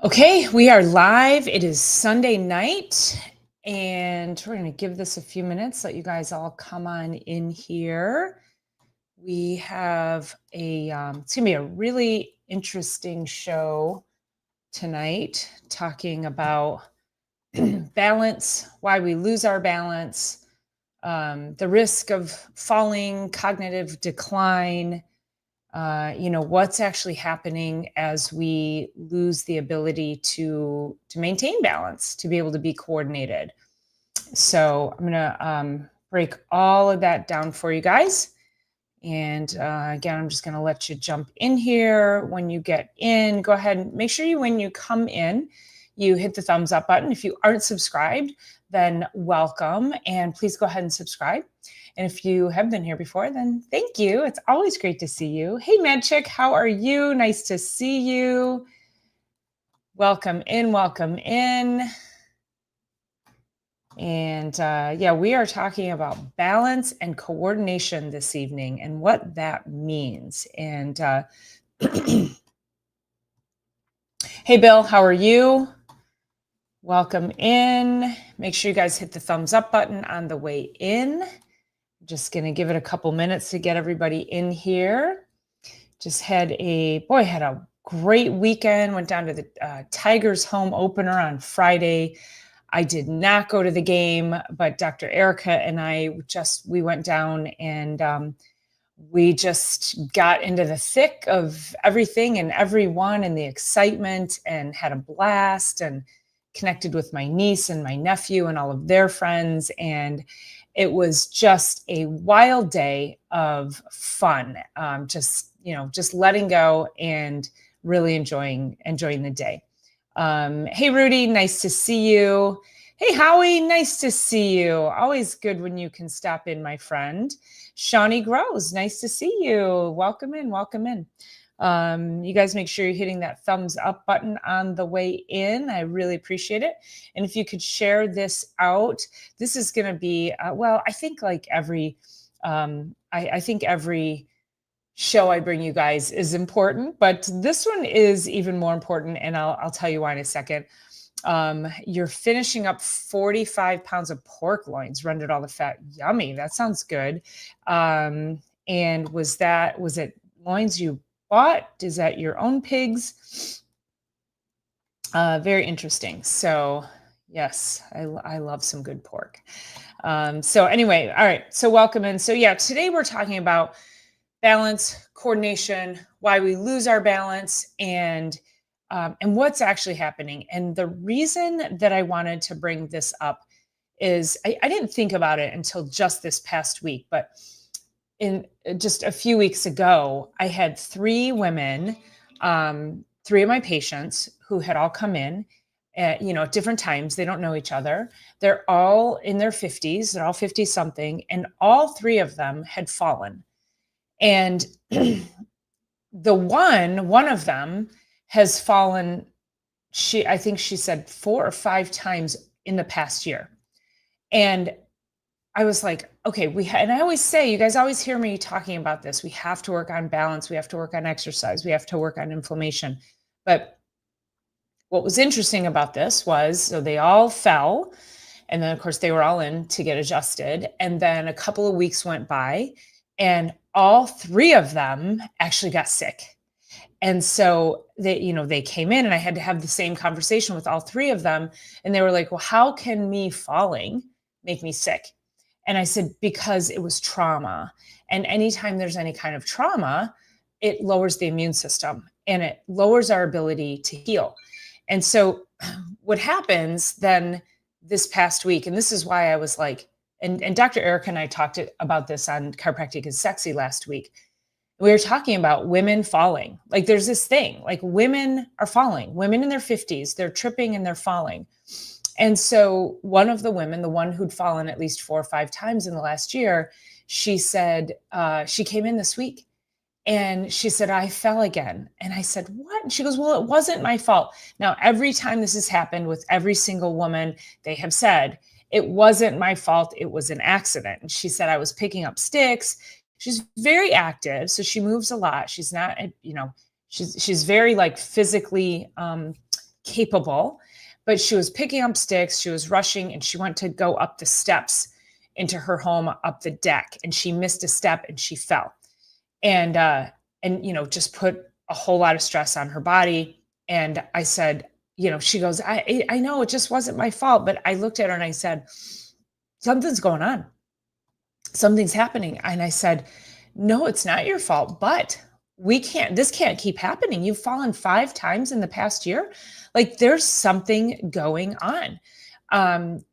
Okay, we are live. It is Sunday night, and we're going to give this a few minutes, let you guys all come on in here. We have it's going to be a really interesting show tonight, talking about balance, why we lose our balance, the risk of falling, cognitive decline, what's actually happening as we lose the ability to maintain balance, to be able to be coordinated. So I'm gonna break all of that down for you guys. And again, I'm just gonna let you jump in here. When you get in, go ahead and make sure when you come in, you hit the thumbs up button. If you aren't subscribed, then welcome, and please go ahead and subscribe. And if you have been here before, then thank you. It's always great to see you. Hey, Medchick, how are you? Nice to see you. Welcome in, welcome in. And we are talking about balance and coordination this evening and what that means. And hey, Bill, how are you? Welcome in. Make sure you guys hit the thumbs up button on the way in. Just going to give it a couple minutes to get everybody in here. Just had a great weekend. Went down to the Tigers home opener on Friday. I did not go to the game, but Dr. Erica and we went down and we just got into the thick of everything and everyone and the excitement and had a blast and connected with my niece and my nephew and all of their friends. And it was just a wild day of fun. Just letting go and really enjoying the day. Hey, Rudy, nice to see you. Hey, Howie, nice to see you. Always good when you can stop in, my friend. Shawnee Grows, nice to see you. Welcome in, welcome in. You guys make sure you're hitting that thumbs up button on the way in. I really appreciate it. And if you could share this out, this is going to be, I think like every show I bring you guys is important, but this one is even more important. And I'll tell you why in a second. You're finishing up 45 pounds of pork loins, rendered all the fat. Yummy. That sounds good. And was it loins you bought? Is that your own pigs? Very interesting. So yes, I love some good pork. So anyway, all right. So welcome in. So yeah, today we're talking about balance, coordination, why we lose our balance, and what's actually happening. And the reason that I wanted to bring this up is I didn't think about it until just this past week, but in just a few weeks ago, I had three women, three of my patients who had all come in at different times. They don't know each other. They're all in their 50s. They're all 50 something. And all three of them had fallen. And one of them has fallen, I think she said 4 or 5 times in the past year. And I was like, okay, and I always say, you guys always hear me talking about this. We have to work on balance. We have to work on exercise. We have to work on inflammation. But what was interesting about this was, so they all fell. And then of course they were all in to get adjusted. And then a couple of weeks went by and all three of them actually got sick. And so they came in and I had to have the same conversation with all three of them. And they were like, well, how can me falling make me sick? And I said, because it was trauma. And anytime there's any kind of trauma, it lowers the immune system and it lowers our ability to heal. And so what happens then this past week, and this is why I was like, and Dr. Erica and I talked about this on Chiropractic is Sexy last week. We were talking about women falling. Like there's this thing, like women are falling, women in their 50s, they're tripping and they're falling. And so one of the women, the one who'd fallen at least 4 or 5 times in the last year, she said, she came in this week and she said, I fell again. And I said, what? And she goes, well, it wasn't my fault. Now, every time this has happened with every single woman, they have said, it wasn't my fault. It was an accident. And she said, I was picking up sticks. She's very active. So she moves a lot. She's not, she's very like physically capable, but she was picking up sticks, she was rushing, and she went to go up the steps into her home, up the deck, and she missed a step and she fell. And just put a whole lot of stress on her body. And I said, she goes, I know it just wasn't my fault. But I looked at her and I said, something's going on. Something's happening. And I said, no, it's not your fault, but this can't keep happening. You've fallen 5 times in the past year. Like, there's something going on.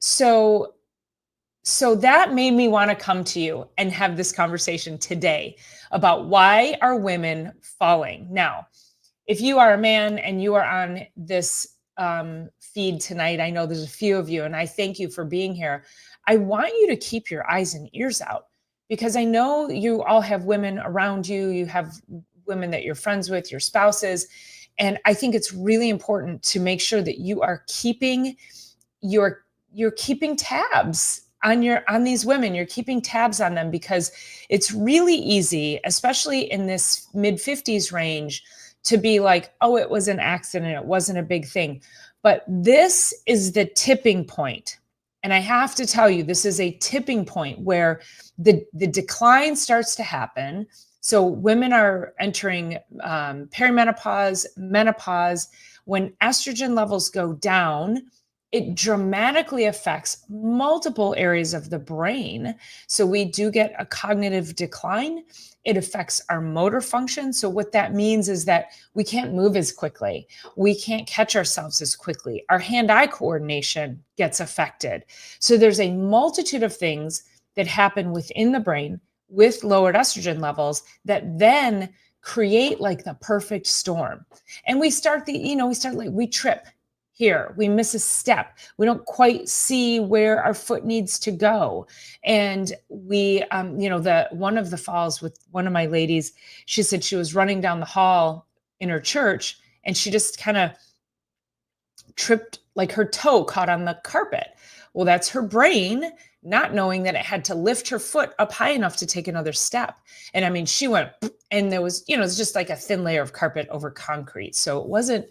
So that made me want to come to you and have this conversation today about why are women falling. Now, if you are a man and you are on this feed tonight, I know there's a few of you, and I thank you for being here. I want you to keep your eyes and ears out, because I know you all have women around you. You have women that you're friends with, your spouses. And I think it's really important to make sure that you are keeping you're keeping tabs on these women. You're keeping tabs on them, because it's really easy, especially in this mid-50s range, to be like, oh, it was an accident, it wasn't a big thing. But this is the tipping point. And I have to tell you, this is a tipping point where the decline starts to happen. So women are entering perimenopause, menopause. When estrogen levels go down, it dramatically affects multiple areas of the brain. So we do get a cognitive decline. It affects our motor function. So what that means is that we can't move as quickly. We can't catch ourselves as quickly. Our hand-eye coordination gets affected. So there's a multitude of things that happen within the brain with lowered estrogen levels that then create like the perfect storm. And we trip here, we miss a step, we don't quite see where our foot needs to go. And we, one of the falls with one of my ladies, she said she was running down the hall in her church and she just kind of tripped, like her toe caught on the carpet. Well, that's her brain not knowing that it had to lift her foot up high enough to take another step. And I mean, she went, and there was, it's just like a thin layer of carpet over concrete. So it was a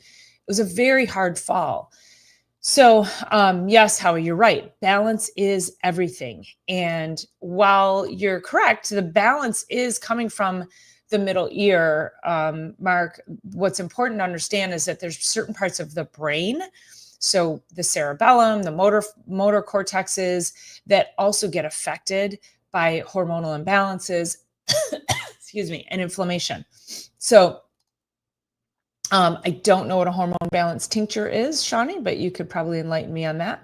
very hard fall. So yes, Howie, you're right. Balance is everything. And while you're correct, the balance is coming from the middle ear. Mark, what's important to understand is that there's certain parts of the brain, so the cerebellum, the motor cortexes, that also get affected by hormonal imbalances, excuse me, and inflammation. So I don't know what a hormone balance tincture is, Shawnee, but you could probably enlighten me on that.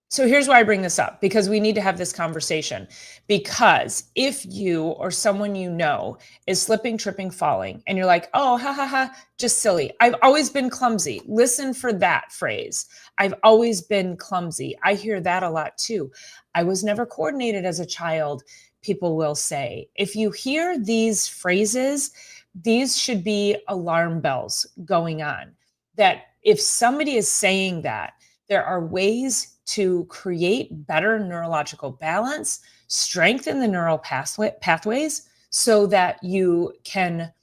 So here's why I bring this up, because we need to have this conversation. Because if you or someone you know is slipping, tripping, falling, and you're like, oh, ha, ha, ha, just silly. I've always been clumsy. Listen for that phrase. I've always been clumsy. I hear that a lot too. I was never coordinated as a child, people will say. If you hear these phrases, these should be alarm bells going on. That if somebody is saying that, there are ways to create better neurological balance, strengthen the neural pathways so that you can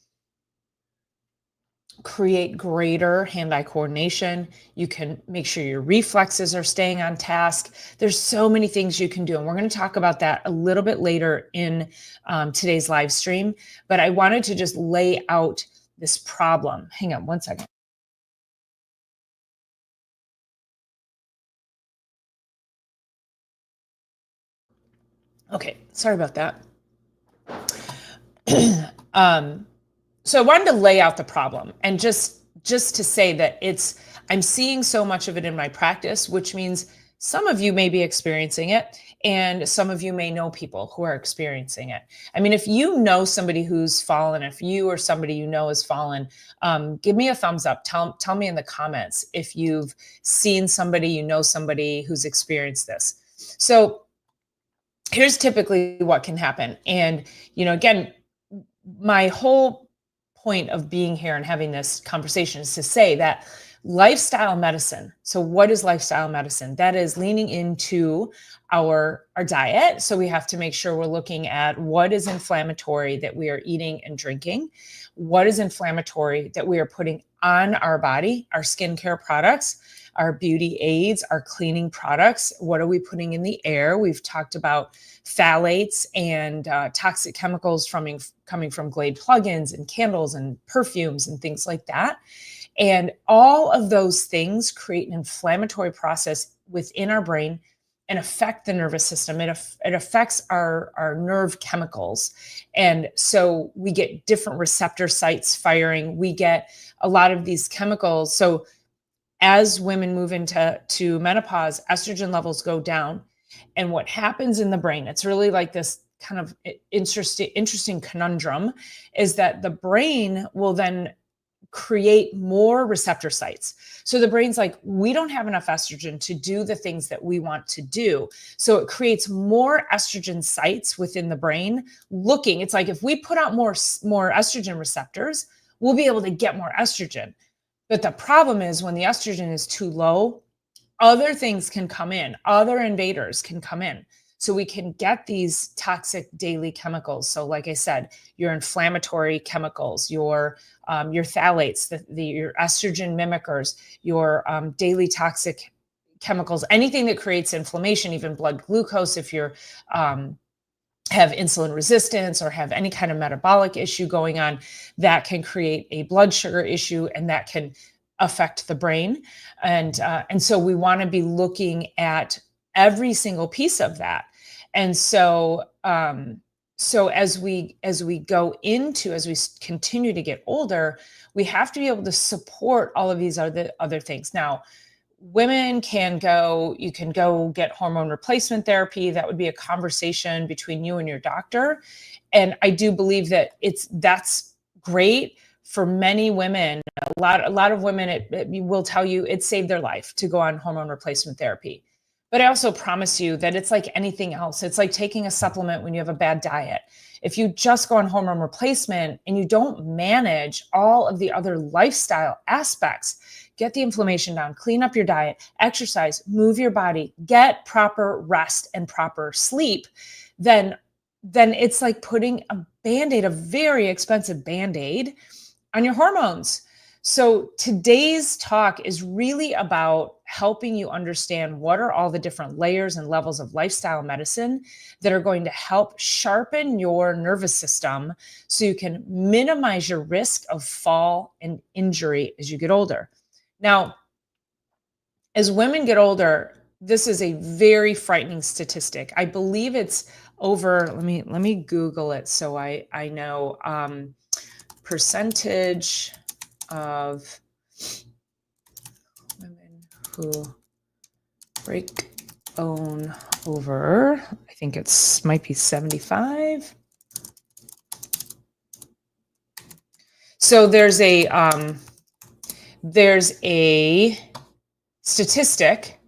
create greater hand-eye coordination. You can make sure your reflexes are staying on task. There's so many things you can do. And we're going to talk about that a little bit later in today's live stream. But I wanted to just lay out this problem. Hang on one second. Okay, sorry about that. So I wanted to lay out the problem, and just to say that I'm seeing so much of it in my practice, which means some of you may be experiencing it and some of you may know people who are experiencing it. I mean, if you know somebody who's fallen, if you or somebody you know has fallen, give me a thumbs up. Tell me in the comments if you've seen somebody, you know somebody who's experienced this. So here's typically what can happen. And, again, my whole point of being here and having this conversation is to say that Lifestyle medicine. So what is lifestyle medicine? That is leaning into our diet. So we have to make sure we're looking at what is inflammatory that we are eating and drinking, what is inflammatory that we are putting on our body, our skincare products, our beauty aids, our cleaning products. What are we putting in the air? We've talked about phthalates and toxic chemicals coming from Glade plugins and candles and perfumes and things like that. And all of those things create an inflammatory process within our brain and affect the nervous system. It affects our nerve chemicals. And so we get different receptor sites firing. We get a lot of these chemicals. So as women move into menopause, estrogen levels go down. And what happens in the brain, it's really like this kind of interesting conundrum, is that the brain will then create more receptor sites. So the brain's like, we don't have enough estrogen to do the things that we want to do. So it creates more estrogen sites within the brain looking. It's like, if we put out more estrogen receptors, we'll be able to get more estrogen. But the problem is when the estrogen is too low, other things can come in, other invaders can come in. So we can get these toxic daily chemicals. So like I said, your inflammatory chemicals, your phthalates, your estrogen mimickers, your daily toxic chemicals, anything that creates inflammation, even blood glucose, if you're have insulin resistance or have any kind of metabolic issue going on, that can create a blood sugar issue, and that can affect the brain. And so we want to be looking at every single piece of that. And so as we continue to get older, we have to be able to support all of these other things. Now, women you can go get hormone replacement therapy. That would be a conversation between you and your doctor. And I do believe that that's great for many women. A lot of women, it will tell you it saved their life to go on hormone replacement therapy. But I also promise you that it's like anything else. It's like taking a supplement when you have a bad diet. If you just go on hormone replacement and you don't manage all of the other lifestyle aspects, get the inflammation down, clean up your diet, exercise, move your body, get proper rest and proper sleep, then it's like putting a Band-Aid, a very expensive Band-Aid, on your hormones. So today's talk is really about helping you understand what are all the different layers and levels of lifestyle medicine that are going to help sharpen your nervous system so you can minimize your risk of fall and injury as you get older. Now, as women get older, this is a very frightening statistic. I believe it's over, let me Google it so I know, percentage of women who break bone over, I think might be 75. So there's a statistic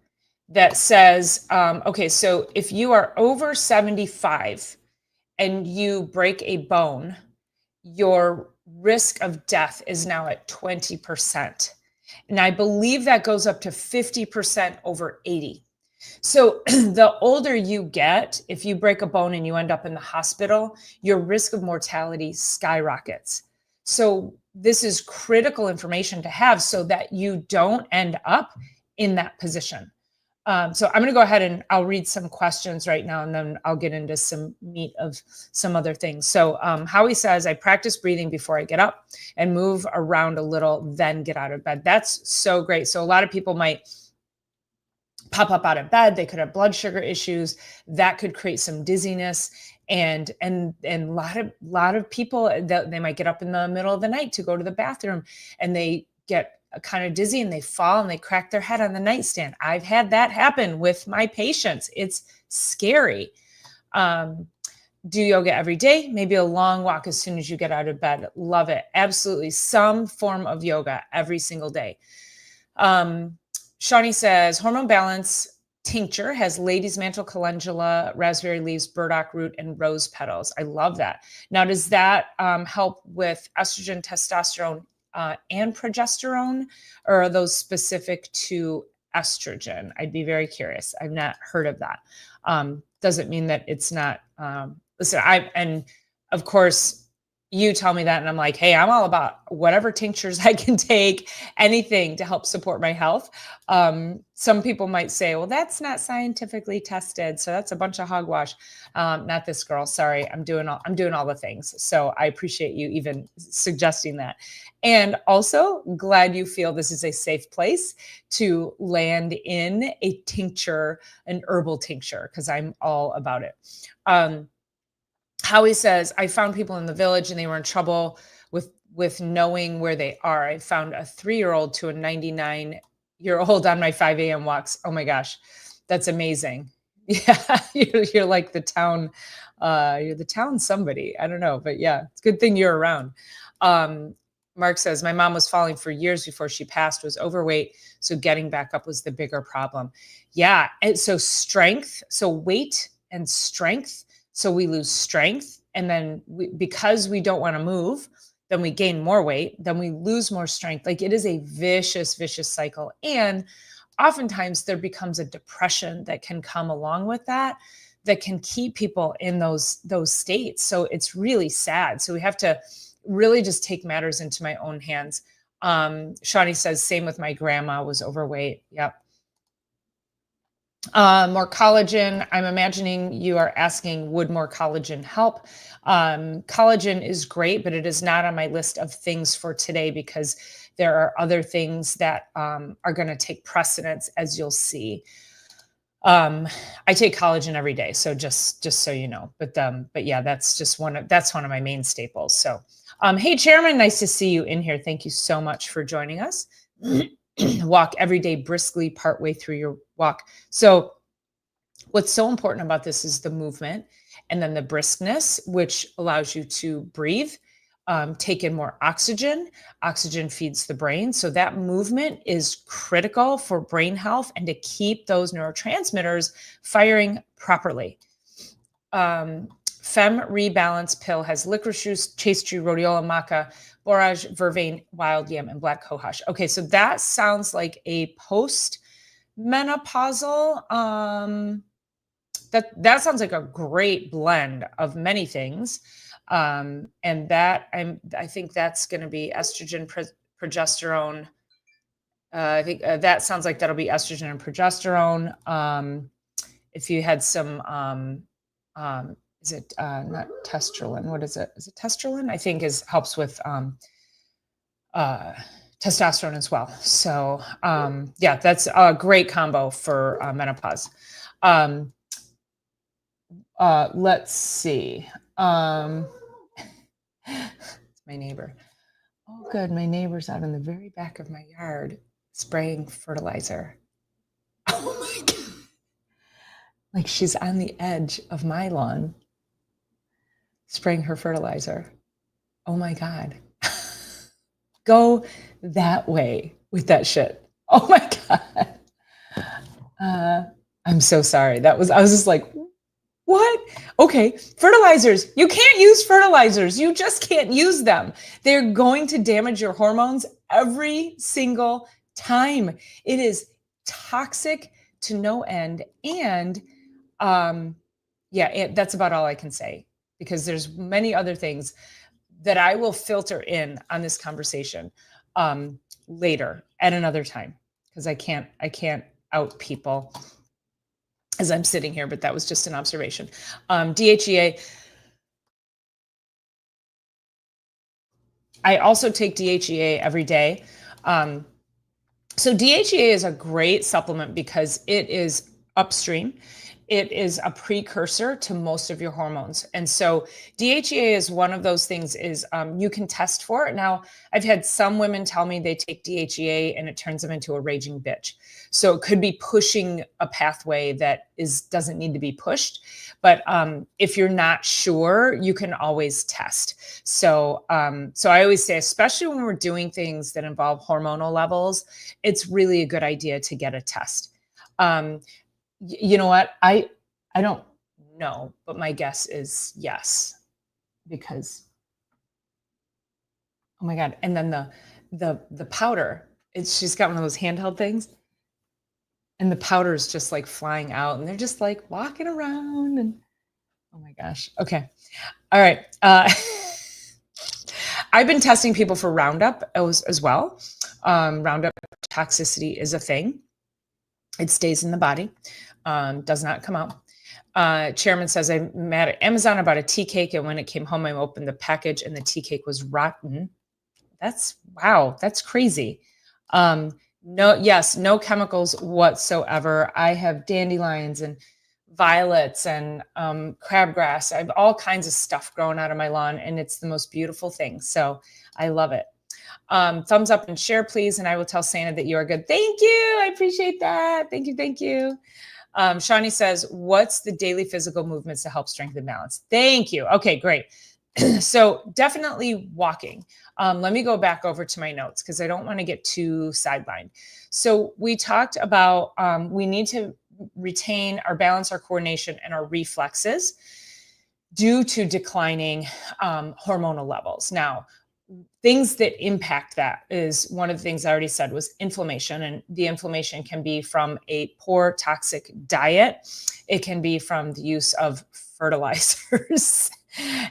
that says, okay, so if you are over 75 and you break a bone, your risk of death is now at 20%. And I believe that goes up to 50% over 80. So the older you get, if you break a bone and you end up in the hospital, your risk of mortality skyrockets. So this is critical information to have so that you don't end up in that position. So I'm going to go ahead and I'll read some questions right now, and then I'll get into some meat of some other things. So Howie says, I practice breathing before I get up and move around a little, then get out of bed. That's so great. So a lot of people might pop up out of bed. They could have blood sugar issues that could create some dizziness. And a lot of people, they might get up in the middle of the night to go to the bathroom, and they get kind of dizzy and they fall and they crack their head on the nightstand. I've had that happen with my patients. It's scary. Do yoga every day, maybe a long walk as soon as you get out of bed. Love it. Absolutely. Some form of yoga every single day. Shawnee says, hormone balance tincture has lady's mantle, calendula, raspberry leaves, burdock root, and rose petals. I love that. Now, does that help with estrogen, testosterone? and progesterone, or are those specific to estrogen? I'd be very curious. I've not heard of that. Doesn't mean that it's not. Listen, and of course, you tell me that, and I'm like, hey, I'm all about whatever tinctures I can take, anything to help support my health. Some people might say, well, that's not scientifically tested, so that's a bunch of hogwash. Not this girl. Sorry, I'm doing all the things. So I appreciate you even suggesting that. And also glad you feel this is a safe place to land in a tincture, an herbal tincture, because I'm all about it. Howie says, I found people in the village and they were in trouble with knowing where they are. I found a 3-year-old to a 99-year-old on my 5 a.m. walks. Oh my gosh, that's amazing. Yeah, you're like the town, you're the town somebody. I don't know, but yeah, it's a good thing you're around. Mark says, my mom was falling for years before she passed, was overweight. So getting back up was the bigger problem. Yeah. And so strength, so weight and strength. So we lose strength. And then because we don't want to move, then we gain more weight, then we lose more strength. Like it is a vicious, vicious cycle. And oftentimes there becomes a depression that can come along with that can keep people in those states. So it's really sad. So we have to really just take matters into my own hands. Shawnee says, same with my grandma, was overweight. Yep. More collagen. I'm imagining you are asking, would more collagen help? Collagen is great, but it is not on my list of things for today because there are other things that are going to take precedence, as you'll see. I take collagen every day, so just so you know. But yeah, that's one of my main staples. So, hey, Chairman, nice to see you in here. Thank you so much for joining us. Walk every day briskly partway through your walk. So what's so important about this is the movement and then the briskness, which allows you to breathe, take in more oxygen. Oxygen feeds the brain. So that movement is critical for brain health and to keep those neurotransmitters firing properly. Fem Rebalance pill has licorice juice, chaste tree, rhodiola, maca, borage, vervain, wild yam, and black cohosh. Okay, so that sounds like a post-menopausal. That sounds like a great blend of many things, and that I think that's going to be estrogen, progesterone. I think that sounds like that'll be estrogen and progesterone. If you had some is it not testosterone? What is it? Is it testosterone? I think helps with testosterone as well. So yeah, that's a great combo for menopause. Let's see. It's my neighbor. Oh, good. My neighbor's out in the very back of my yard spraying fertilizer. Oh my God. Like she's on the edge of my lawn spraying her fertilizer. Oh my God. Go that way with that shit. Oh my God. I'm so sorry. I was just like, what? Okay, fertilizers. You can't use fertilizers. You just can't use them. They're going to damage your hormones every single time. It is toxic to no end. And yeah, that's about all I can say because there's many other things that I will filter in on this conversation later at another time because I can't out people as I'm sitting here, but that was just an observation. DHEA. I also take DHEA every day. So DHEA is a great supplement because it is upstream. It is a precursor to most of your hormones. And so DHEA is one of those things you can test for it. Now, I've had some women tell me they take DHEA and it turns them into a raging bitch. So it could be pushing a pathway that doesn't need to be pushed. But if you're not sure, you can always test. So I always say, especially when we're doing things that involve hormonal levels, it's really a good idea to get a test. You know what? I don't know, but my guess is yes, because oh my God. And then the powder. She's got one of those handheld things, and the powder is just like flying out, and they're just like walking around, and oh my gosh. Okay. All right. I've been testing people for Roundup as well. Roundup toxicity is a thing. It stays in the body, does not come out. Chairman says, I'm mad at Amazon about a tea cake, and when it came home, I opened the package and the tea cake was rotten. Wow, that's crazy. No chemicals whatsoever. I have dandelions and violets and crabgrass. I have all kinds of stuff growing out of my lawn, and it's the most beautiful thing. So I love it. Thumbs up and share, please, and I will tell Santa that you are good. Thank you. I appreciate that. Thank you. Thank you. Shawnee says, what's the daily physical movements to help strengthen balance? Thank you. Okay, great. So definitely walking. Let me go back over to my notes because I don't want to get too sidelined. So we talked about we need to retain our balance, our coordination, and our reflexes due to declining hormonal levels. Now, things that impact that is one of the things I already said was inflammation. And the inflammation can be from a poor toxic diet. It can be from the use of fertilizers.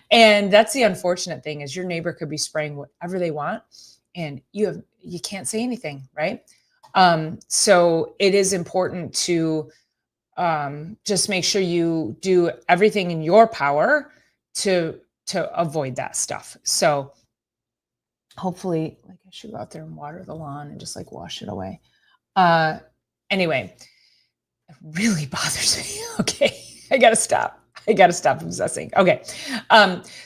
And that's the unfortunate thing is your neighbor could be spraying whatever they want and you can't say anything, right? So it is important to just make sure you do everything in your power to avoid that stuff. So hopefully, like I should go out there and water the lawn and just like wash it away. Anyway, it really bothers me. Okay, I gotta stop obsessing. Okay.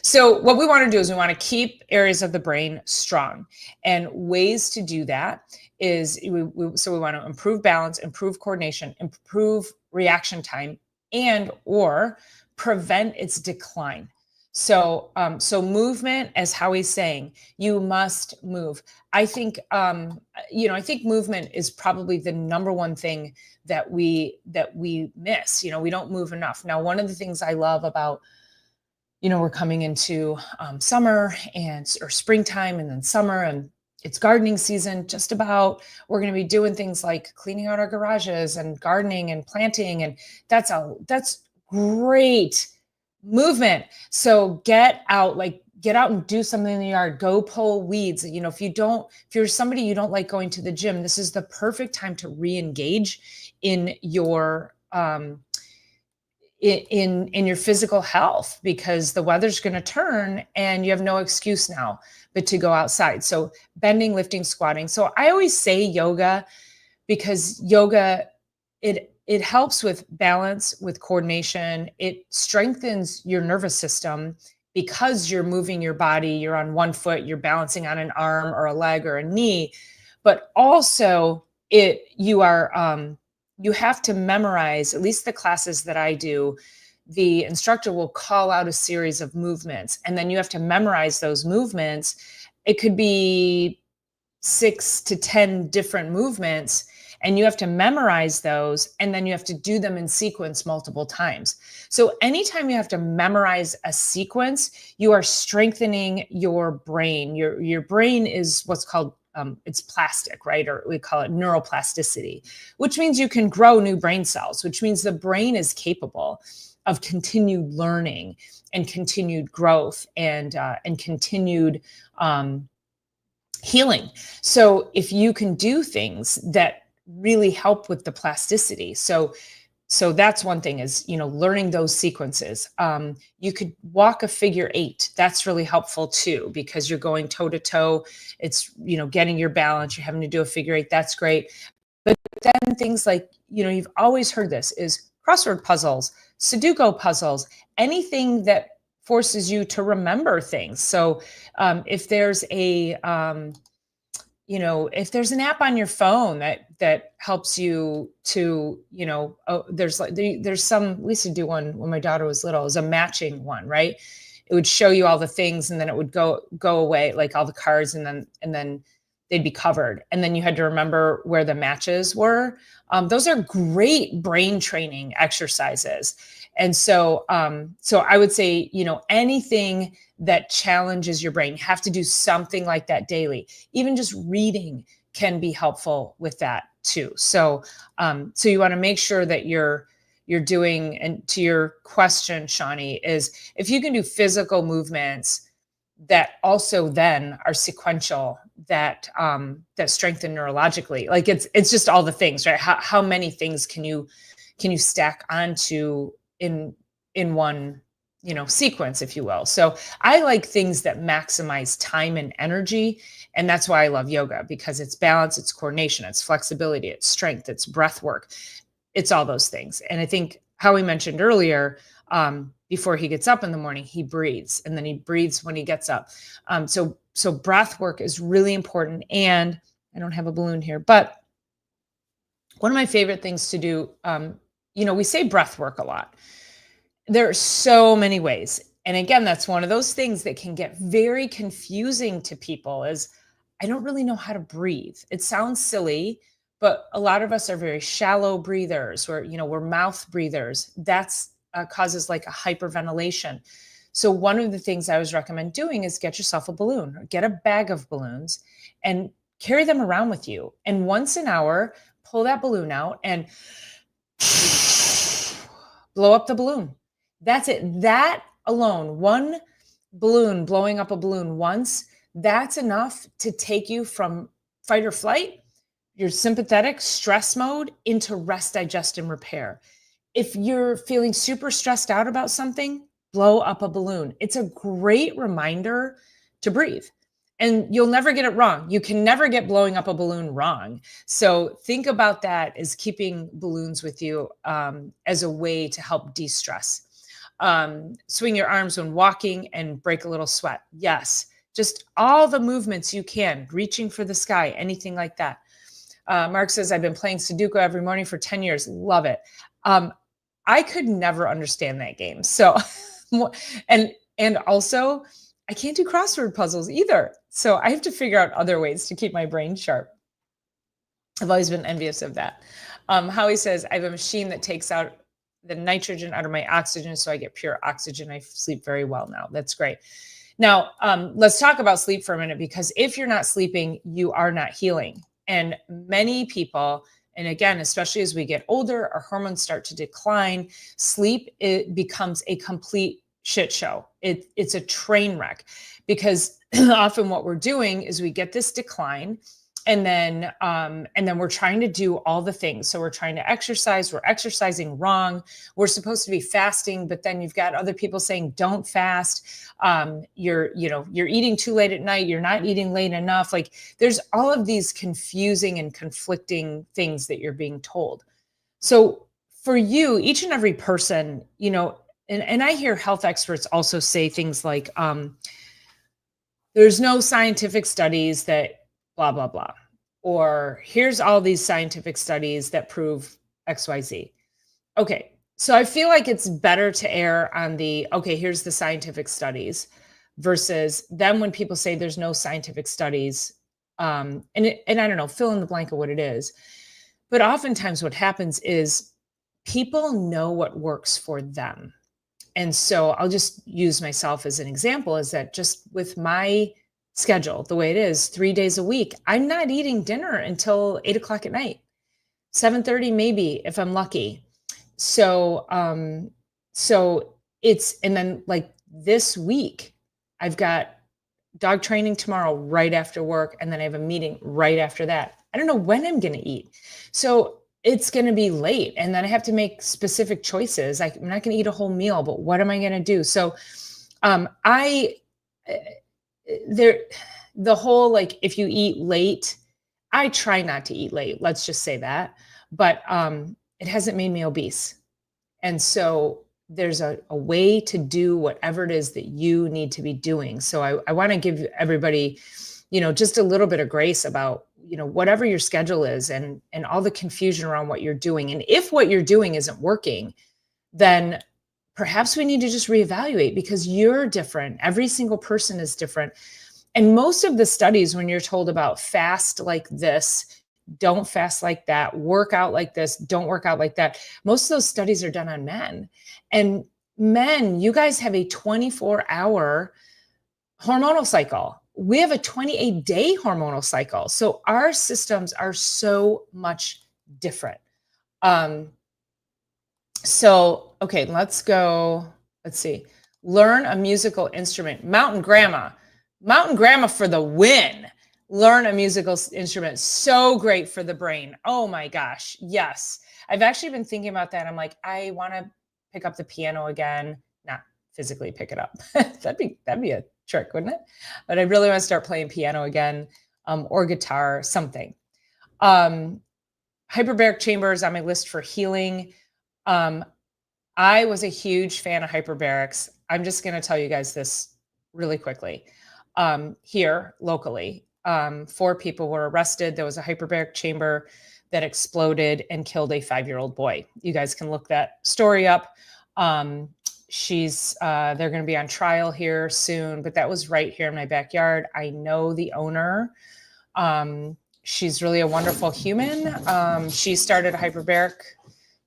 So what we want to do is we want to keep areas of the brain strong, and ways to do that is we want to improve balance, improve coordination, improve reaction time, and or prevent its decline. So movement, as Howie's saying, you must move. I think, I think movement is probably the number one thing that we miss. We don't move enough. Now, one of the things I love about, we're coming into summer or springtime and then summer, and it's gardening season just about. We're going to be doing things like cleaning out our garages and gardening and planting. And that's great movement. So get out and do something in the yard, go pull weeds. If you're somebody you don't like going to the gym, this is the perfect time to re-engage in your, in your physical health, because the weather's going to turn and you have no excuse now but to go outside. So bending, lifting, squatting. So I always say yoga because yoga, it helps with balance, with coordination. It strengthens your nervous system because you're moving your body. You're on one foot, you're balancing on an arm or a leg or a knee, but also you have to memorize, at least the classes that I do, the instructor will call out a series of movements, and then you have to memorize those movements. It could be 6 to 10 different movements, and you have to memorize those, and then you have to do them in sequence multiple times. So anytime you have to memorize a sequence, you are strengthening your brain. Your brain is what's called, it's plastic, right? Or we call it neuroplasticity, which means you can grow new brain cells, which means the brain is capable of continued learning and continued growth and continued healing. So if you can do things that really help with the plasticity. So that's one thing is, learning those sequences. You could walk a figure 8. That's really helpful too, because you're going toe to toe. It's, getting your balance. You're having to do a figure 8. That's great. But then things like, you've always heard this is crossword puzzles, Sudoku puzzles, anything that forces you to remember things. So if there's if there's an app on your phone that helps you to, there's some, we used to do one when my daughter was little, it was a matching one, right? It would show you all the things and then it would go away, like all the cards, and then they'd be covered. And then you had to remember where the matches were. Those are great brain training exercises. And so I would say, anything that challenges your brain, you have to do something like that daily. Even just reading can be helpful with that too. So you want to make sure that you're doing, and to your question, Shawnee, is if you can do physical movements that also then are sequential, that strengthen neurologically. Like it's just all the things, right? How many things can you stack onto in one, sequence, if you will. So I like things that maximize time and energy. And that's why I love yoga, because it's balance, it's coordination, it's flexibility, it's strength, it's breath work. It's all those things. And I think how we mentioned earlier, before he gets up in the morning, he breathes, and then he breathes when he gets up. So breath work is really important. And I don't have a balloon here, but one of my favorite things to do, we say breath work a lot. There are so many ways. And again, that's one of those things that can get very confusing to people, is I don't really know how to breathe. It sounds silly, but a lot of us are very shallow breathers. We're mouth breathers. That's causes like a hyperventilation. So one of the things I always recommend doing is get yourself a balloon, or get a bag of balloons and carry them around with you. And once an hour, pull that balloon out and blow up the balloon. That's it. That alone, one balloon, blowing up a balloon once, that's enough to take you from fight or flight, your sympathetic stress mode, into rest, digest, and repair. If you're feeling super stressed out about something, blow up a balloon. It's a great reminder to breathe. And you'll never get it wrong. You can never get blowing up a balloon wrong. So think about that as keeping balloons with you, as a way to help de-stress. Swing your arms when walking and break a little sweat. Yes, just all the movements you can, reaching for the sky, anything like that. Mark says, I've been playing Sudoku every morning for 10 years. Love it. I could never understand that game. So, and also I can't do crossword puzzles either. So I have to figure out other ways to keep my brain sharp. I've always been envious of that. Howie says, I have a machine that takes out the nitrogen out of my oxygen, so I get pure oxygen. I sleep very well now. That's great. Now, let's talk about sleep for a minute, because if you're not sleeping, you are not healing. And many people, and again, especially as we get older, our hormones start to decline. Sleep, it becomes a complete shit show. It's a train wreck, because often what we're doing is we get this decline, and then we're trying to do all the things. So we're trying to exercise. We're exercising wrong. We're supposed to be fasting, but then you've got other people saying, don't fast. You're eating too late at night. You're not eating late enough. Like, there's all of these confusing and conflicting things that you're being told. So for you, each and every person, and I hear health experts also say things like, there's no scientific studies that blah, blah, blah. Or here's all these scientific studies that prove XYZ. Okay. So I feel like it's better to err on the, okay, here's the scientific studies, versus then when people say there's no scientific studies, and I don't know, fill in the blank of what it is. But oftentimes what happens is people know what works for them. And so I'll just use myself as an example, is that just with my schedule, the way it is, 3 days a week, I'm not eating dinner until 8:00 at night, 7:30 maybe if I'm lucky. So and then like this week, I've got dog training tomorrow right after work, and then I have a meeting right after that. I don't know when I'm going to eat. So it's going to be late, and then I have to make specific choices. I'm not going to eat a whole meal, but what am I going to do? So the whole, like, if you eat late, I try not to eat late. Let's just say that. But it hasn't made me obese. And so there's a way to do whatever it is that you need to be doing. So I want to give everybody, just a little bit of grace about, whatever your schedule is, and all the confusion around what you're doing. And if what you're doing isn't working, then perhaps we need to just reevaluate, because you're different. Every single person is different. And most of the studies, when you're told about fast like this, don't fast like that, work out like this, don't work out like that, most of those studies are done on men. And men, you guys have a 24-hour hormonal cycle. We have a 28-day hormonal cycle. So our systems are so much different. So, okay, let's go. Let's see. Learn a musical instrument. Mountain grandma for the win. Learn a musical instrument. So great for the brain. Oh my gosh. Yes. I've actually been thinking about that. I'm like, I want to pick up the piano again, not physically pick it up. that'd be a trick, wouldn't it? But I really want to start playing piano again, or guitar, something. Hyperbaric chambers on my list for healing. I was a huge fan of hyperbarics. I'm just going to tell you guys this really quickly. Here locally, 4 people were arrested. There was a hyperbaric chamber that exploded and killed a 5-year-old boy. You guys can look that story up. They're going to be on trial here soon, but that was right here in my backyard. I know the owner. She's really a wonderful human. She started a hyperbaric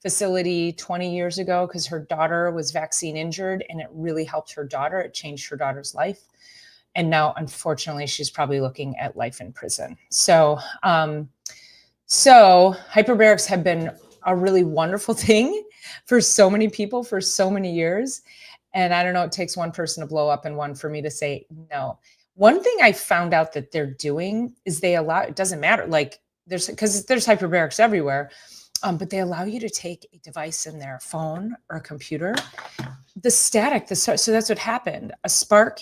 facility 20 years ago because her daughter was vaccine injured, and it really helped her daughter. It changed her daughter's life. And now, unfortunately, she's probably looking at life in prison. So hyperbarics have been a really wonderful thing for so many people for so many years. And I don't know, it takes one person to blow up and one for me to say no. One thing I found out that they're doing is they allow, it doesn't matter, like because there's hyperbarics everywhere, but they allow you to take a device in their phone or a computer. The static, so that's what happened. A spark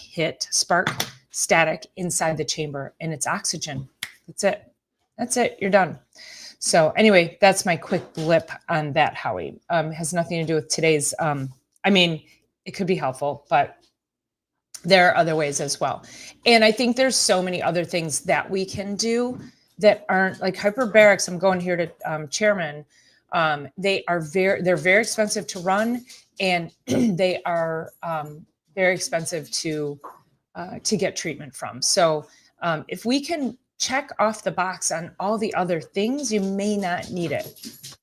static inside the chamber, and it's oxygen. That's it. You're done. So anyway, that's my quick blip on that, Howie. It has nothing to do with today's, it could be helpful, but there are other ways as well. And I think there's so many other things that we can do that aren't like hyperbarics. I'm going here to Chairman. They're very expensive to run, and they are very expensive to get treatment from. So if we can check off the box on all the other things, you may not need it.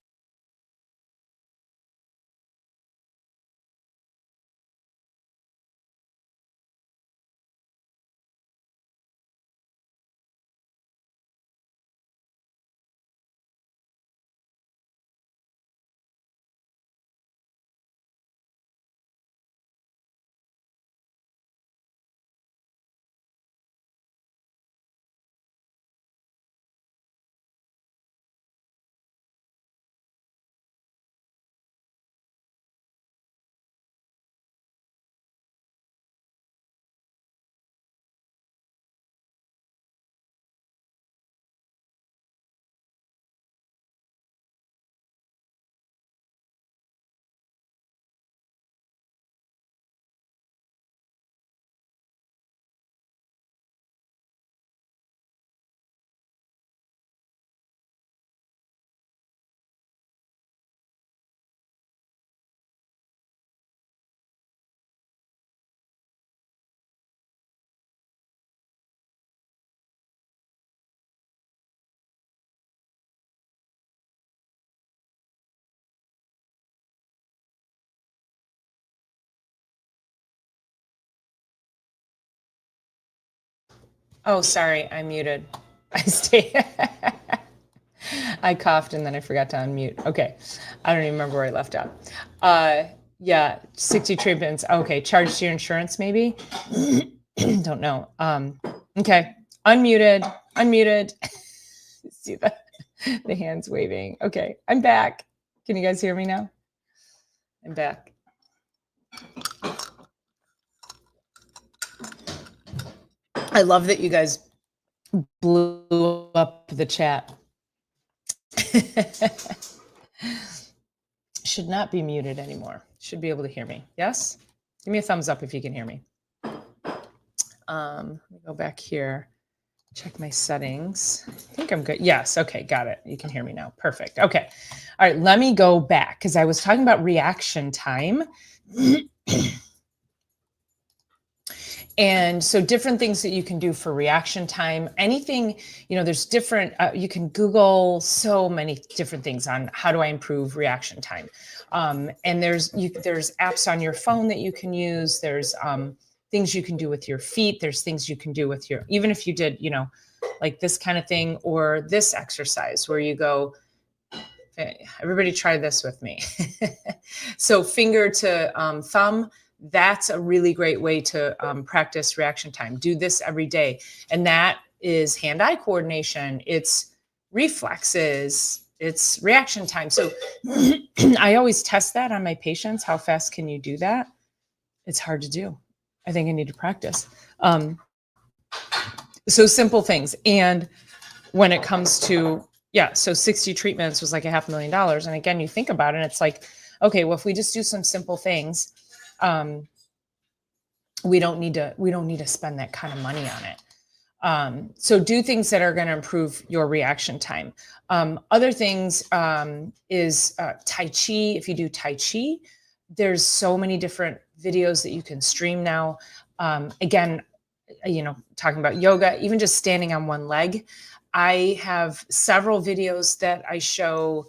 Oh, sorry, I'm muted. I coughed and then I forgot to unmute. Okay, I don't even remember where I left off. Yeah, 60 treatments. Okay, charged to your insurance maybe? Don't know. Okay, unmuted. See the hands waving. Okay, I'm back. Can you guys hear me now? I'm back. I love that you guys blew up the chat. Should not be muted anymore. Should be able to hear me. Yes? Give me a thumbs up if you can hear me. Let me go back here. Check my settings. I think I'm good. Yes. Okay. Got it. You can hear me now. Perfect. Okay. All right. Let me go back because I was talking about reaction time. And so different things that you can do for reaction time, anything, there's different, you can Google so many different things on how do I improve reaction time. And there's apps on your phone that you can use. There's things you can do with your feet. There's things you can do with even if you did, like this kind of thing, or this exercise where you go, everybody try this with me. So finger to thumb, that's a really great way to practice reaction time. Do this every day. And that is hand-eye coordination. It's reflexes. It's reaction time. So I always test that on my patients. How fast can you do that? It's hard to do. I think I need to practice. So simple things. And when it comes to, so 60 treatments was like $500,000. And again, you think about it, and it's like, okay, well, if we just do some simple things, we don't need to spend that kind of money on it. So do things that are going to improve your reaction time. Other things is Tai Chi. If you do Tai Chi, there's so many different videos that you can stream now. Again, talking about yoga, even just standing on one leg. I have several videos that I show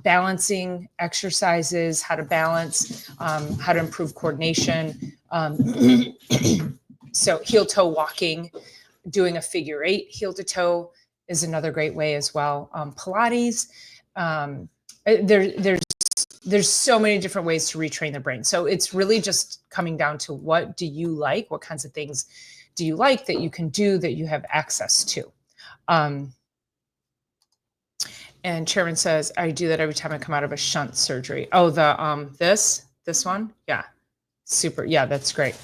balancing exercises, how to balance, how to improve coordination. So heel toe walking, doing a figure 8 heel to toe is another great way as well. Pilates, there's so many different ways to retrain the brain. So it's really just coming down to what do you like? What kinds of things do you like that you can do that you have access to? And Chairman says, I do that every time I come out of a shunt surgery. Oh, this one? Yeah. Super. Yeah, that's great.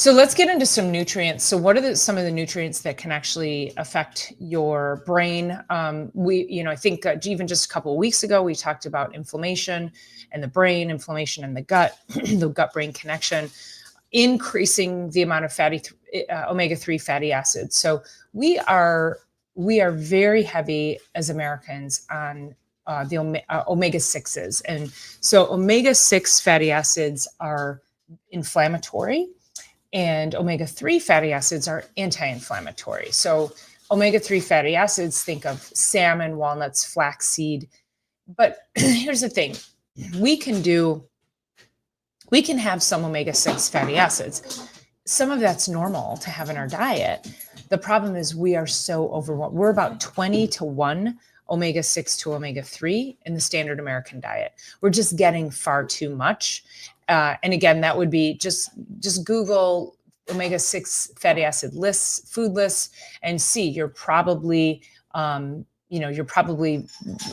So let's get into some nutrients. So what are some of the nutrients that can actually affect your brain? I think even just a couple of weeks ago, we talked about inflammation and the brain, inflammation in the gut, the gut-brain connection, increasing the amount of omega-3 fatty acids. So we are very heavy as Americans on the omega-6s. And so omega-6 fatty acids are inflammatory, and omega-3 fatty acids are anti-inflammatory. So omega-3 fatty acids, think of salmon, walnuts, flaxseed. But here's the thing. We can have some omega-6 fatty acids. Some of that's normal to have in our diet. The problem is we are so overwhelmed. We're about 20-1 omega-6 to omega-3 in the standard American diet. We're just getting far too much. And again, that would be just Google omega-6 fatty acid lists, food lists, and see you're probably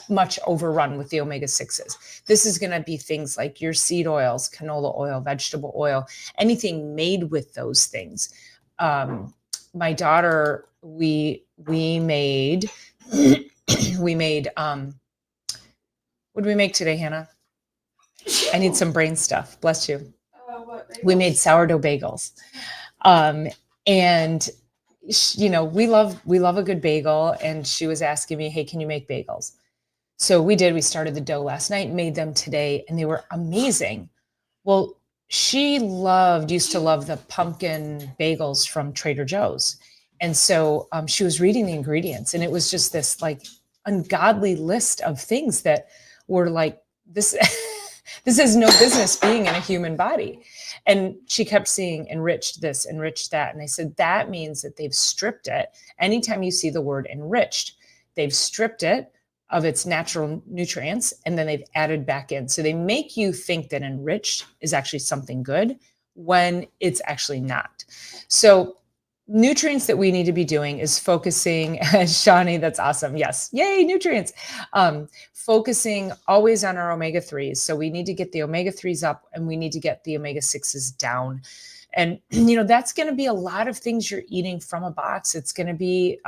much overrun with the omega-6s. This is going to be things like your seed oils, canola oil, vegetable oil, anything made with those things. My daughter, we made, what did we make today, Hannah? I need some brain stuff. Bless you. We made sourdough bagels. And we love a good bagel. And she was asking me, hey, can you make bagels? So we did. We started the dough last night, made them today, and they were amazing. Well, she used to love the pumpkin bagels from Trader Joe's. And so she was reading the ingredients, and it was just this like ungodly list of things that were like, this has no business being in a human body. And she kept seeing enriched this, enriched that. And I said, that means that they've stripped it. Anytime you see the word enriched, they've stripped it of its natural nutrients, and then they've added back in. So they make you think that enriched is actually something good when it's actually not. So nutrients that we need to be doing is focusing, Shawnee, that's awesome. Yes. Yay, nutrients. Focusing always on our omega-3s. So we need to get the omega-3s up, and we need to get the omega-6s down. And, that's going to be a lot of things you're eating from a box. It's going to be,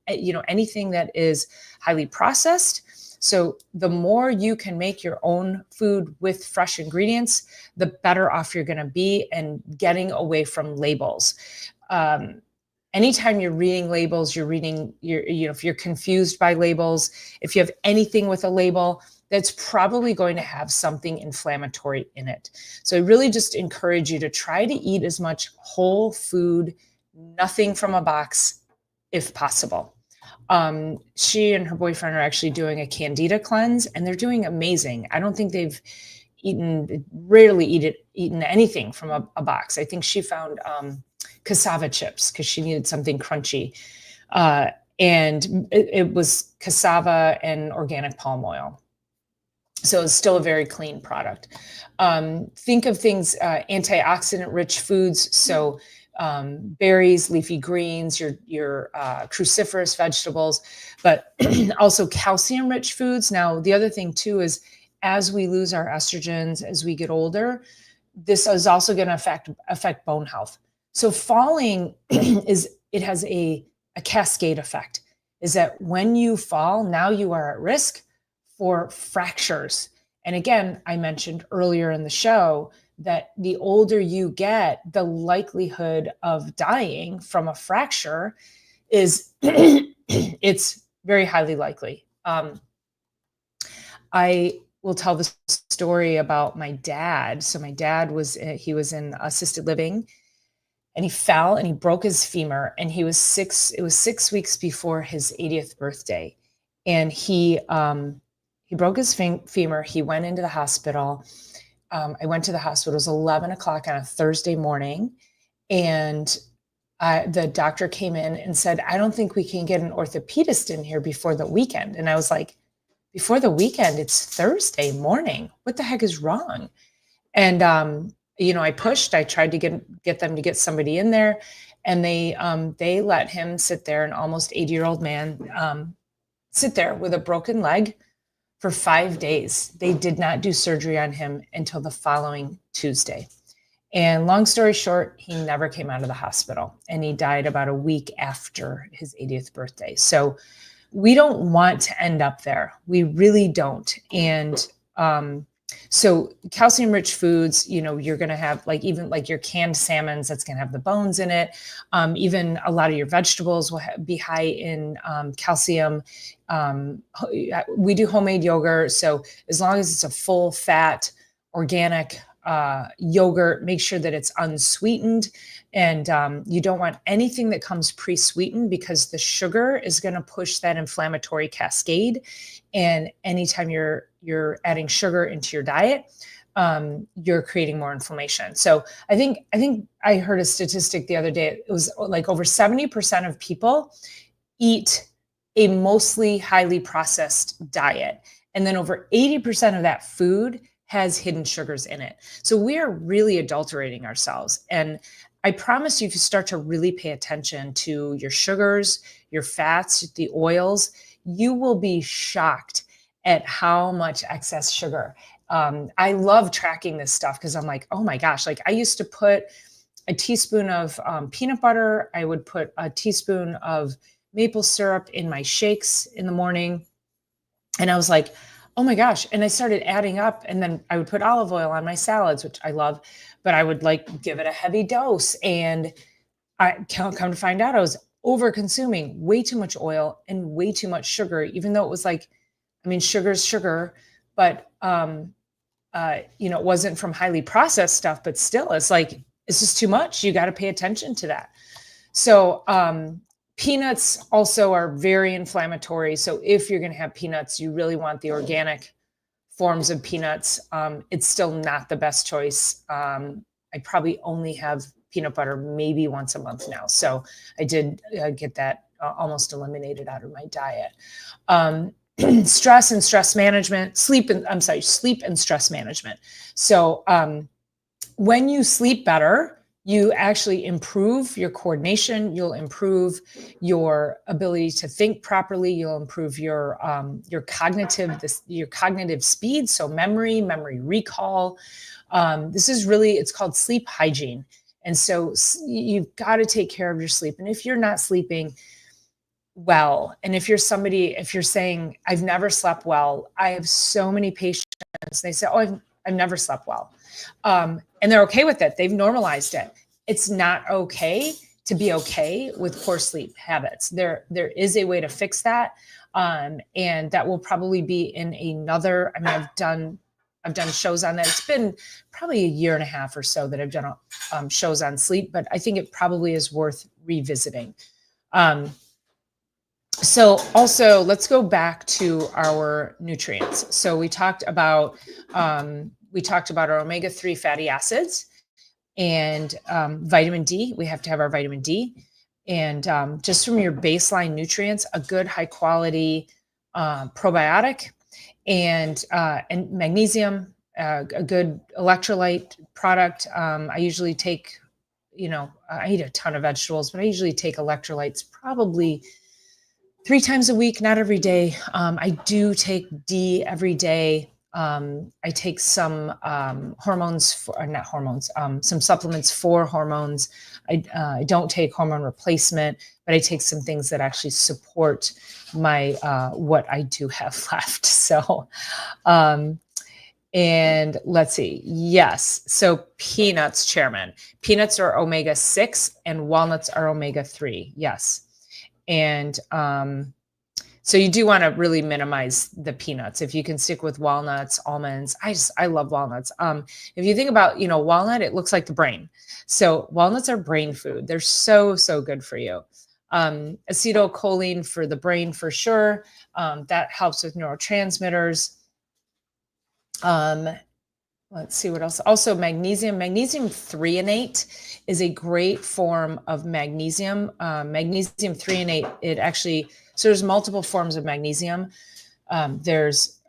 anything that is highly processed. So the more you can make your own food with fresh ingredients, the better off you're going to be, and getting away from labels. Anytime you're reading labels, if you're confused by labels, if you have anything with a label, that's probably going to have something inflammatory in it. So I really just encourage you to try to eat as much whole food, nothing from a box if possible. She and her boyfriend are actually doing a candida cleanse, and they're doing amazing. I don't think they've rarely eaten anything from a box. I think she found cassava chips because she needed something crunchy. Uh, and it was cassava and organic palm oil. So it's still a very clean product. Think of things, antioxidant rich foods. So berries, leafy greens, your cruciferous vegetables, but also calcium rich foods. Now, the other thing too is as we lose our estrogens, as we get older, this is also going to affect bone health. So falling it has a cascade effect, is that when you fall, now you are at risk for fractures. And again, I mentioned earlier in the show that the older you get, the likelihood of dying from a fracture is it's very highly likely. I will tell the story about my dad. So my dad he was in assisted living, and he fell and he broke his femur, and it was 6 weeks before his 80th birthday. And he broke his femur. He went into the hospital. I went to the hospital. It was 11 o'clock on a Thursday morning. And the doctor came in and said, I don't think we can get an orthopedist in here before the weekend. And I was like, before the weekend? It's Thursday morning. What the heck is wrong? And, I pushed. I tried to get them to get somebody in there. And they let him sit there, an almost 80-year-old man, sit there with a broken leg for 5 days. They did not do surgery on him until the following Tuesday. And long story short, he never came out of the hospital, and he died about a week after his 80th birthday. So we don't want to end up there. We really don't. And so calcium rich foods, you're going to have even like your canned salmons, that's going to have the bones in it. Even a lot of your vegetables will be high in calcium. We do homemade yogurt. So as long as it's a full fat, organic yogurt, make sure that it's unsweetened. And you don't want anything that comes pre-sweetened, because the sugar is going to push that inflammatory cascade. And anytime you're adding sugar into your diet, you're creating more inflammation. So I think I heard a statistic the other day. It was like over 70% of people eat a mostly highly processed diet. And then over 80% of that food has hidden sugars in it. So we are really adulterating ourselves. And I promise you, if you start to really pay attention to your sugars, your fats, the oils, you will be shocked at how much excess sugar. I love tracking this stuff because I'm like, oh my gosh, like I used to put a teaspoon of peanut butter. I would put a teaspoon of maple syrup in my shakes in the morning. And I was like, oh my gosh. And I started adding up, and then I would put olive oil on my salads, which I love, but I would give it a heavy dose. And I come to find out I was over consuming way too much oil and way too much sugar, even though it was sugar is sugar, but it wasn't from highly processed stuff, but still it's just too much. You got to pay attention to that. So, peanuts also are very inflammatory. So if you're going to have peanuts, you really want the organic forms of peanuts. It's still not the best choice. I probably only have peanut butter maybe once a month now. So I did get that almost eliminated out of my diet. Stress and stress management, sleep and stress management. So when you sleep better, you actually improve your coordination. You'll improve your ability to think properly. You'll improve your cognitive speed. So memory recall. It's called sleep hygiene. And so you've got to take care of your sleep. And if you're not sleeping well, and if you're saying, I've never slept well, I have so many patients, they say, oh, I've never slept well. And they're okay with it. They've normalized it. It's not okay to be okay with poor sleep habits. There is a way to fix that. And that will probably be in another, I mean, I've done shows on that. It's been probably a year and a half or so that I've done shows on sleep, but I think it probably is worth revisiting. So also let's go back to our nutrients. So we talked about our omega-3 fatty acids and vitamin D. We have to have our vitamin D. And just from your baseline nutrients, a good high quality probiotic and magnesium, a good electrolyte product. I usually take, I eat a ton of vegetables, but I usually take electrolytes probably 3 times a week, not every day. I do take D every day. I take some hormones, not hormones, some supplements for hormones. I don't take hormone replacement, but I take some things that actually support my what I do have left. So, and let's see. Yes. So peanuts, Chairman. Peanuts are omega-6 and walnuts are omega-3. Yes. And so you do want to really minimize the peanuts. If you can stick with walnuts, almonds, I love walnuts. If you think about, walnut, it looks like the brain. So walnuts are brain food. They're so, so good for you. Acetylcholine for the brain for sure. That helps with neurotransmitters. Let's see what else. Also magnesium. Magnesium threonate is a great form of magnesium. Magnesium threonate, so there's multiple forms of magnesium. There's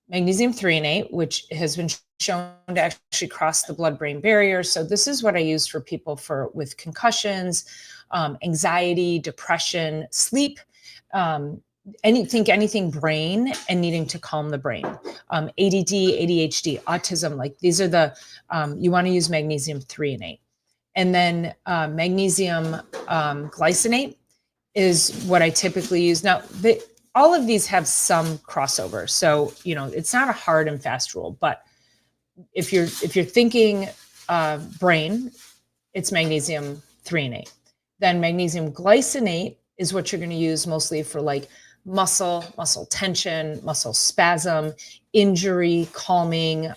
magnesium threonate, which has been shown to actually cross the blood-brain barrier. So this is what I use for people with concussions, anxiety, depression, sleep, anything brain and needing to calm the brain. ADD, ADHD, autism, like these are you want to use magnesium threonate. And then magnesium glycinate is what I typically use. Now, all of these have some crossover. So, it's not a hard and fast rule, but if you're thinking brain, it's magnesium threonate. Then magnesium glycinate is what you're going to use mostly for like muscle tension, muscle spasm, injury, calming,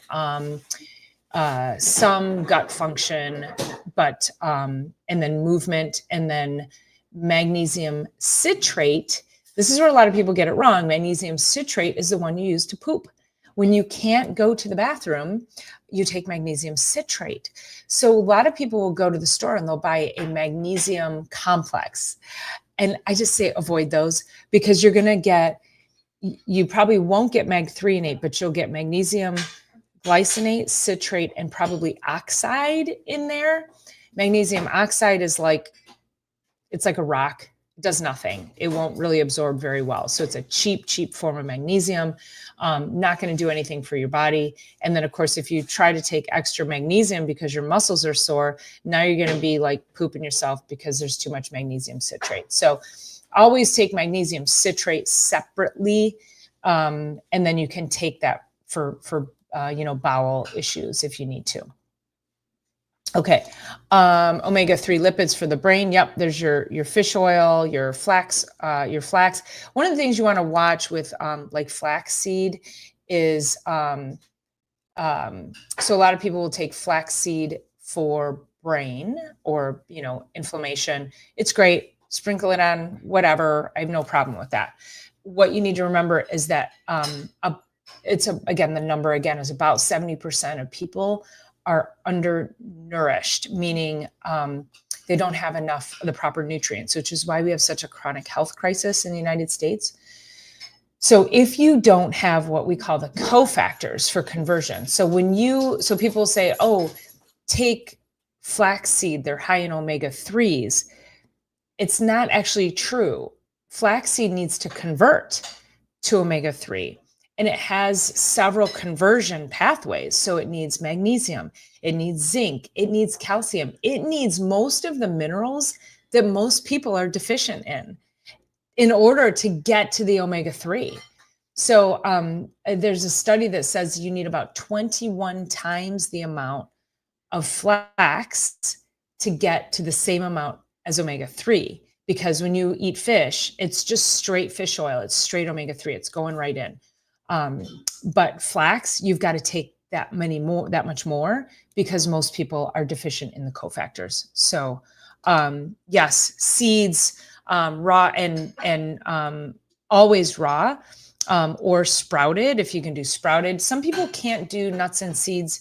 some gut function, but and then movement, and then magnesium citrate. This is where a lot of people get it wrong. Magnesium citrate is the one you use to poop. When you can't go to the bathroom, you take magnesium citrate. So a lot of people will go to the store and they'll buy a magnesium complex. And I just say avoid those, because you probably won't get mag threonate, but you'll get magnesium glycinate, citrate, and probably oxide in there. Magnesium oxide is it's like a rock. It does nothing. It won't really absorb very well. So it's a cheap form of magnesium. Not going to do anything for your body. And then, of course, if you try to take extra magnesium because your muscles are sore, now you're going to be like pooping yourself because there's too much magnesium citrate. So always take magnesium citrate separately. And then you can take that for bowel issues if you need to. Okay. Omega-3 lipids for the brain. Yep. There's your fish oil, your flax. One of the things you want to watch with like flaxseed is, so a lot of people will take flaxseed for brain or, inflammation. It's great. Sprinkle it on whatever. I have no problem with that. What you need to remember is that, the number again is about 70% of people are undernourished, meaning they don't have enough of the proper nutrients, which is why we have such a chronic health crisis in the United States. So if you don't have what we call the cofactors for conversion, so people say, oh, take flaxseed, they're high in omega-3s. It's not actually true. Flaxseed needs to convert to omega-3. And it has several conversion pathways. So it needs magnesium, it needs zinc, it needs calcium, it needs most of the minerals that most people are deficient in order to get to the omega-3. So there's a study that says you need about 21 times the amount of flax to get to the same amount as omega-3, because when you eat fish, it's just straight fish oil. It's straight omega-3. It's going right in. But flax, you've got to take that much more, because most people are deficient in the cofactors. So yes, seeds, raw and always raw, or sprouted, if you can do sprouted. Some people can't do nuts and seeds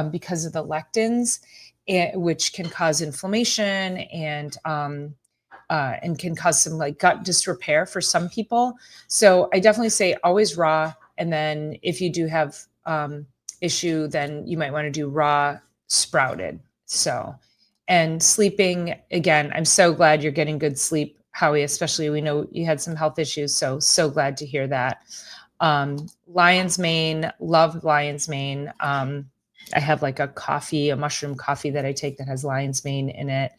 because of the lectins, which can cause inflammation and can cause some like gut disrepair for some people. So I definitely say always raw. And then if you do have issue, then you might want to do raw sprouted. So, and sleeping, again, I'm so glad you're getting good sleep, Howie, especially we know you had some health issues. So glad to hear that. Lion's mane, love lion's mane. I have like a mushroom coffee that I take that has lion's mane in it.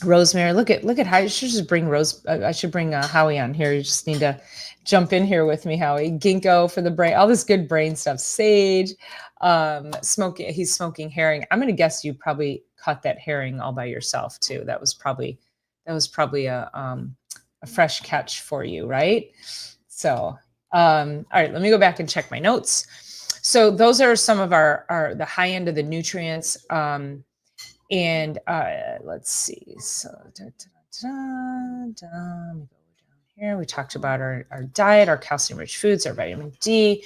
Rosemary, look at how you should just bring I should bring Howie on here. You just need to jump in here with me, Howie. Ginkgo for the brain, all this good brain stuff. Sage, he's smoking herring. I'm going to guess you probably caught that herring all by yourself too. That was probably a fresh catch for you, right? So, all right, let me go back and check my notes. So those are some of the high end of the nutrients. And let's see. So let me go down here. We talked about our diet, our calcium-rich foods, our vitamin D,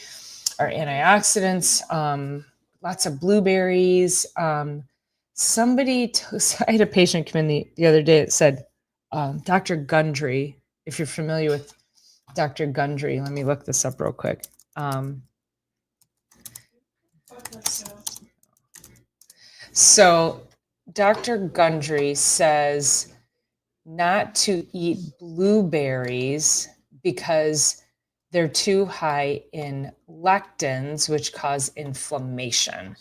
our antioxidants, lots of blueberries. I had a patient come in the other day that said, Dr. Gundry, if you're familiar with Dr. Gundry, let me look this up real quick. So Dr. Gundry says not to eat blueberries because they're too high in lectins, which cause inflammation.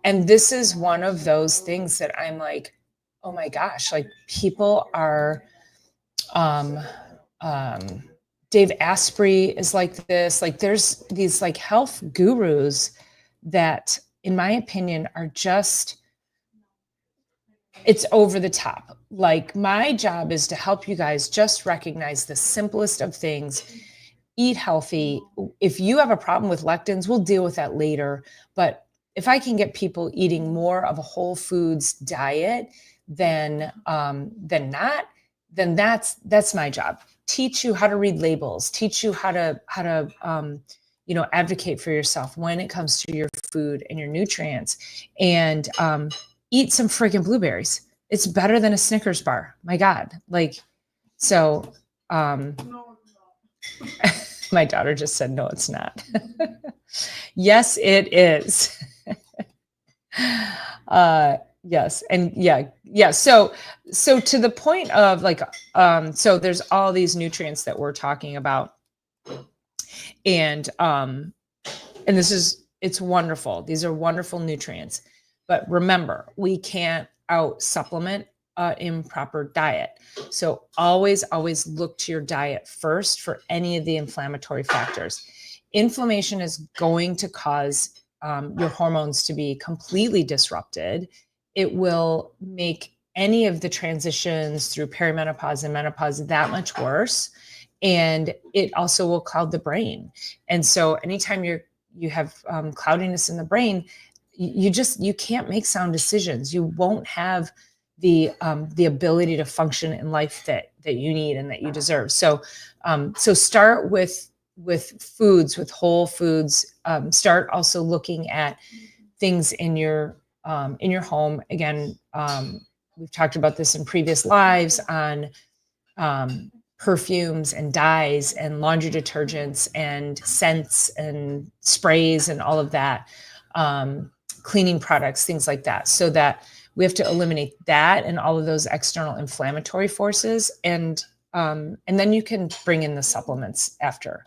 And this is one of those things that I'm like, oh my gosh, like people are, Dave Asprey is like this, like there's these like health gurus that, in my opinion, are just, it's over the top. Like my job is to help you guys just recognize the simplest of things. Eat healthy. If you have a problem with lectins, we'll deal with that later. But if I can get people eating more of a whole foods diet than not, then that's my job. Teach you how to read labels. Teach you how to advocate for yourself when it comes to your food and your nutrients. And eat some freaking blueberries. It's better than a Snickers bar. My God. Like, so, my daughter just said, no, it's not. Yes, it is. Yes. And yeah. So to the point of like, so there's all these nutrients that we're talking about, and it's wonderful. These are wonderful nutrients. But remember, we can't out supplement improper diet. So always look to your diet first for any of the inflammatory factors. Inflammation is going to cause your hormones to be completely disrupted. It will make any of the transitions through perimenopause and menopause that much worse. And it also will cloud the brain. And so anytime you have cloudiness in the brain, you can't make sound decisions. You won't have the ability to function in life that you need and that you deserve. So start with foods, with whole foods. Start also looking at things in your home. Again, we've talked about this in previous lives on perfumes and dyes and laundry detergents and scents and sprays and all of that. Cleaning products, things like that, so that we have to eliminate that and all of those external inflammatory forces. And then you can bring in the supplements after.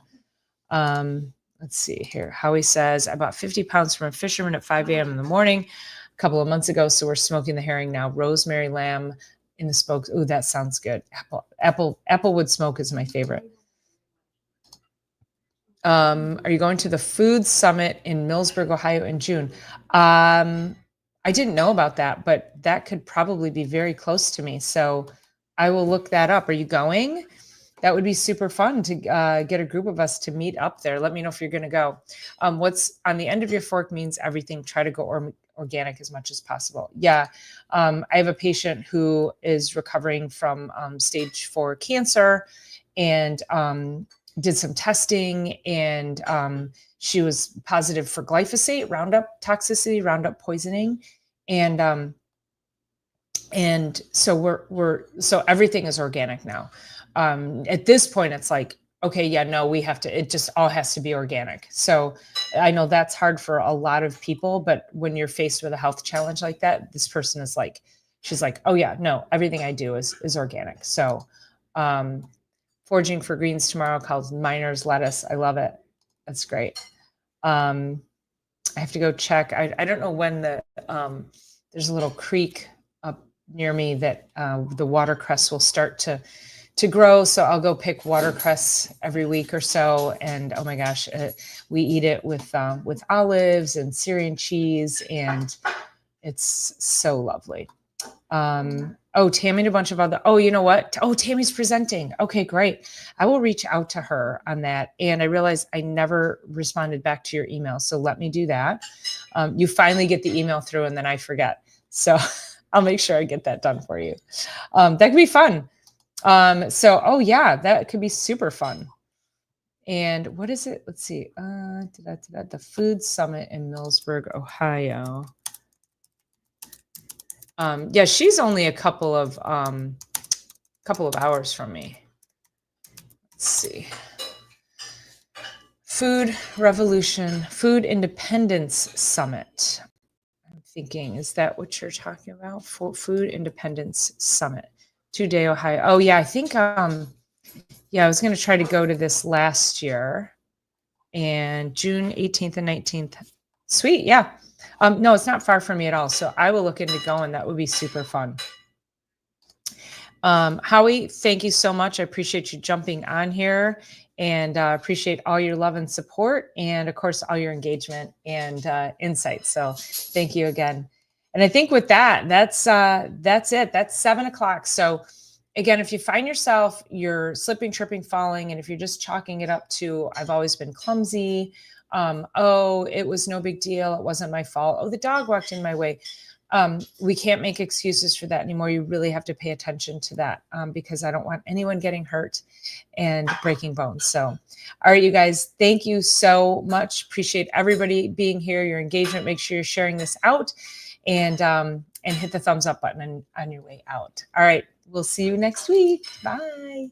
Let's see here. Howie says, I bought 50 pounds from a fisherman at 5 a.m. in the morning a couple of months ago. So we're smoking the herring now. Rosemary lamb in the smokes. Ooh, that sounds good. Applewood smoke is my favorite. Are you going to the Food Summit in Millsburg, Ohio in June? I didn't know about that, but that could probably be very close to me. So I will look that up. Are you going? That would be super fun to get a group of us to meet up there. Let me know if you're going to go. What's on the end of your fork means everything. Try to go organic as much as possible. Yeah. I have a patient who is recovering from stage 4 cancer and did some testing, and she was positive for glyphosate, Roundup toxicity, Roundup poisoning. And so so everything is organic now. At this point it's like, okay, yeah, no, we have to, it just all has to be organic. So I know that's hard for a lot of people, but when you're faced with a health challenge like that, this person is like, she's like, oh yeah, no, everything I do is organic. So um foraging for greens tomorrow, called miner's lettuce. I love it. That's great. um I have to go check. I don't know when there's a little creek up near me that the watercress will start to grow. So I'll go pick watercress every week or so. And oh my gosh, we eat it with olives and Syrian cheese, and it's so lovely. Oh, Tammy and a bunch of other, oh, you know what? Oh, Tammy's presenting. Okay, great. I will reach out to her on that. And I realized I never responded back to your email. So let me do that. You finally get the email through and then I forget. So I'll make sure I get that done for you. That could be fun. So, oh yeah, that could be super fun. And what is it? Let's see. The Food Summit in Millsburg, Ohio. Yeah, she's only a couple of hours from me. Let's see. Food Revolution, Food Independence Summit. I'm thinking, is that what you're talking about? Food Independence Summit, 2-day Ohio. Oh yeah, I think yeah, I was going to try to go to this last year, and June 18th and 19th. Sweet, yeah. No, it's not far from me at all. So I will look into going. That would be super fun. Howie, thank you so much. I appreciate you jumping on here, and appreciate all your love and support, and of course, all your engagement and insights. So thank you again. And I think with that, that's it. That's 7:00. So again, if you find yourself, you're slipping, tripping, falling, and if you're just chalking it up to, I've always been clumsy. Oh, it was no big deal. It wasn't my fault. Oh, the dog walked in my way. We can't make excuses for that anymore. You really have to pay attention to that, because I don't want anyone getting hurt and breaking bones. So, all right, you guys, thank you so much. Appreciate everybody being here, your engagement. Make sure you're sharing this out, and hit the thumbs up button on your way out. All right, we'll see you next week. Bye.